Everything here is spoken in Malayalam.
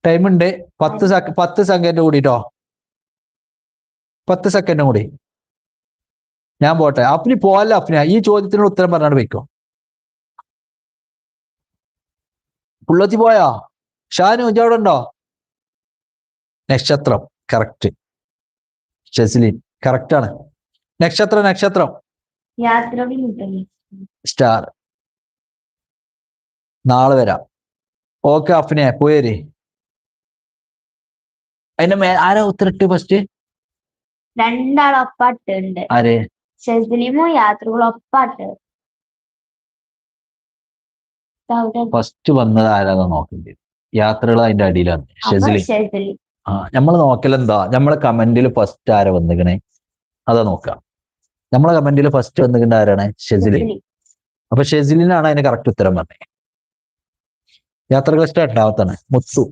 ടൈം ഉണ്ട് 10 സെക്കൻഡ് കൂടിട്ടോ 10 സെക്കൻഡും കൂടി ഞാൻ പോട്ടെ. അഫ്നി പോവല്ല. അഫ്ന ഈ ചോദ്യത്തിനുള്ള ഉത്തരം പറഞ്ഞാണ് വെക്കോ. പുള്ളത്തി പോയാ? ഷാനു അവിടെ ഉണ്ടോ? നക്ഷത്രം കറക്റ്റ്. ഷെസ്ലിൻ കറക്റ്റ് ആണ്. നക്ഷത്രം സ്റ്റാർ. നാളെ വരാം. ഓക്കെ അഫ്നെ പോയേര്. അതിന്റെ ആരാ ഉത്തരട്ട് ഫസ്റ്റ്? രണ്ടാളൊപ്പാട്ടുണ്ട്. ആര്? ഷെസ്ലിമോ യാത്രകളൊപ്പാട്ട്. ഫസ്റ്റ് വന്നത് ആരാന്ന് നോക്കണ്ടേ? യാത്രകൾ അതിന്റെ അടിയിലാണ്. ഷെസ്ലിൻ. നമ്മള് നോക്കലെന്താ? നമ്മളെ കമന്റിൽ ഫസ്റ്റ് ആരാ വന്നിക്കണേ അതാ നോക്കാം. നമ്മളെ കമന്റിൽ ഫസ്റ്റ് വന്നിക്കണ്ട ആരാണ്? ഷെസ്ലിൻ. അപ്പൊ ഷെസ്ലിനാണ് അതിന് കറക്റ്റ് ഉത്തരം പറഞ്ഞത്. യാത്രകൾ ഇഷ്ടം രണ്ടാമത്താണ്. മുത്തു.